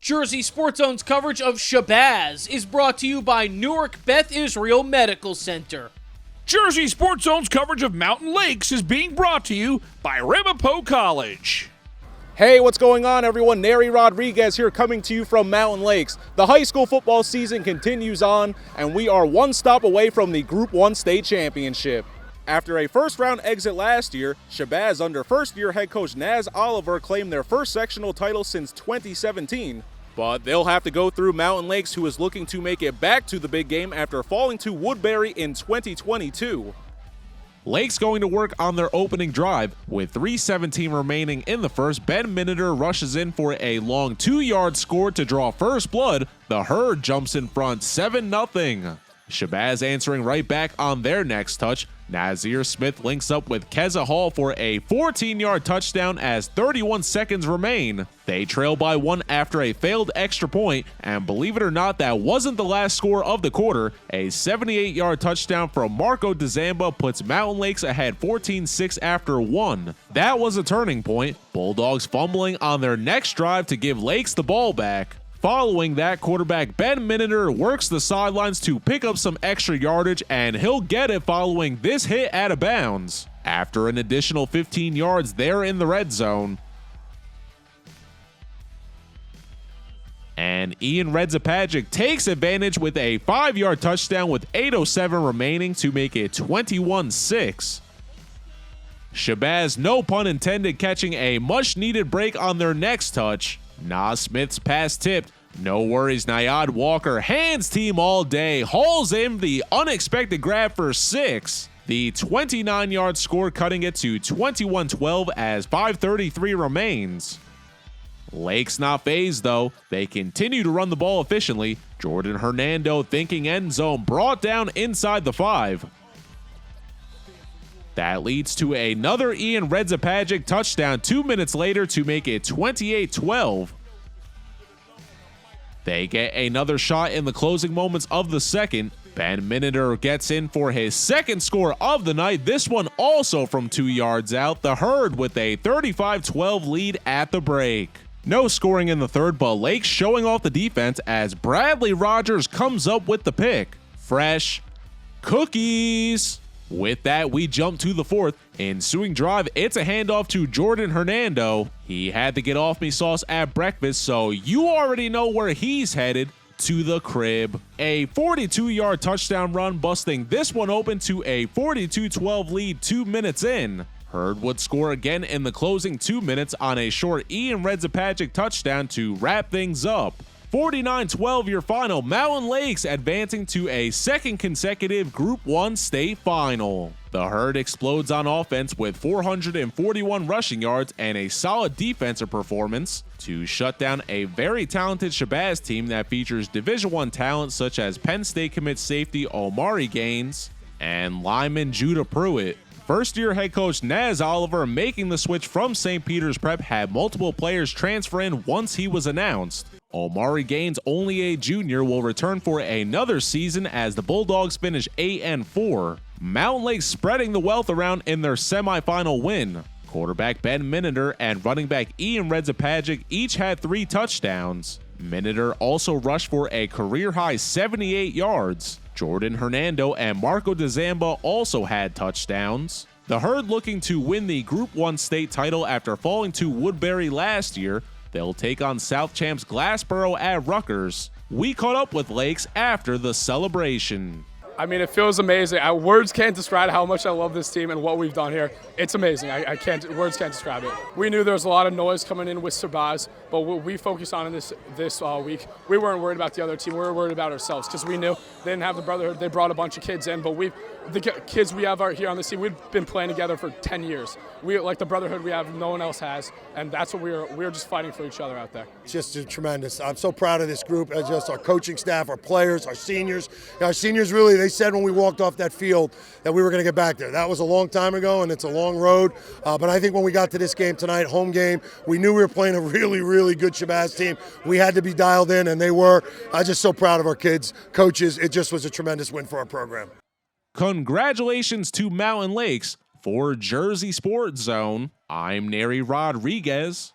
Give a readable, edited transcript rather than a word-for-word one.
Jersey Sports Zone's coverage of Shabazz is brought to you by Newark Beth Israel Medical Center. Jersey Sports Zone's coverage of Mountain Lakes is being brought to you by Ramapo College. Hey, what's going on, everyone? Neri Rodriguez here, coming to you from Mountain Lakes. The high school football season continues on, and we are one stop away from the Group 1 state championship. After a first-round exit last year, Shabazz, under first-year head coach Naz Oliver, claimed their first sectional title since 2017. But they'll have to go through Mountain Lakes, who is looking to make it back to the big game after falling to Woodbury in 2022. Lake's going to work on their opening drive. With 3:17 remaining in the first, Ben Miniter rushes in for a long 2-yard score to draw first blood. The Herd jumps in front 7-0. Shabazz answering right back on their next touch. Nazir Smith links up with Keza Hall for a 14-yard touchdown as 31 seconds remain. They trail by 1 after a failed extra point, and believe it or not, that wasn't the last score of the quarter. A 78-yard touchdown from Marco DeZamba puts Mountain Lakes ahead 14-6 after 1. That was a turning point. Bulldogs fumbling on their next drive to give Lakes the ball back. Following that, quarterback Ben Miniter works the sidelines to pick up some extra yardage, and he'll get it following this hit out of bounds. After an additional 15 yards, they're in the red zone. And Ian Redzapagic takes advantage with a 5-yard touchdown with 8:07 remaining to make it 21-6. Shabazz, no pun intended, catching a much-needed break on their next touch. Nas Smith's pass tipped. No worries, Nyad Walker hands team all day, hauls in the unexpected grab for 6. The 29-yard score cutting it to 21-12 as 5:33 remains. Lake's not phased though. They continue to run the ball efficiently. Jordan Hernando thinking end zone, brought down inside the 5. That leads to another Ian Redzapagic touchdown 2 minutes later to make it 28-12. They get another shot in the closing moments of the second. Ben Miniter gets in for his second score of the night, this one also from 2 yards out. The Herd with a 35-12 lead at the break. No scoring in the third, but Lake showing off the defense as Bradley Rogers comes up with the pick. Fresh cookies. With that, we jump to the fourth. Ensuing drive, it's a handoff to Jordan Hernando. He had to get off me sauce at breakfast, so you already know where he's headed, to the crib. A 42-yard touchdown run, busting this one open to a 42-12 lead 2 minutes in. Herd would score again in the closing 2 minutes on a short Ian Redzapagic touchdown to wrap things up. 49-12 your final, Mountain Lakes advancing to a second consecutive Group 1 state final. The Herd explodes on offense with 441 rushing yards and a solid defensive performance to shut down a very talented Shabazz team that features Division I talent such as Penn State commit safety Omari Gaines and lineman Judah Pruitt. First-year head coach Naz Oliver, making the switch from St. Peter's Prep, had multiple players transfer in once he was announced. Omari Gaines, only a junior, will return for another season as the Bulldogs finish 8-4. Mountain Lakes spreading the wealth around in their semifinal win. Quarterback Ben Miniter and running back Ian Redzapagic each had 3 touchdowns. Miniter also rushed for a career-high 78 yards. Jordan Hernando and Marco DeZamba also had touchdowns. The Herd looking to win the Group 1 state title after falling to Woodbury last year. They'll take on South Champs Glassboro at Rutgers. We caught up with Lakes after the celebration. I mean, it feels amazing. Words can't describe how much I love this team and what we've done here. It's amazing. Words can't describe it. We knew there was a lot of noise coming in with Shabazz, but what we focused on in this week, we weren't worried about the other team. We were worried about ourselves because we knew they didn't have the brotherhood. They brought a bunch of kids in, but the kids we have here on this team, we've been playing together for 10 years. We like the brotherhood we have, no one else has, and that's what we're just fighting for each other out there. It's just tremendous. I'm so proud of this group, just our coaching staff, our players, our seniors. Our seniors really, they said when we walked off that field that we were going to get back there. That was a long time ago, and it's a long road. But I think when we got to this game tonight, home game, we knew we were playing a really, really good Shabazz team. We had to be dialed in, and they were. I'm just so proud of our kids, coaches. It just was a tremendous win for our program. Congratulations to Mountain Lakes. For Jersey Sports Zone, I'm Neri Rodriguez.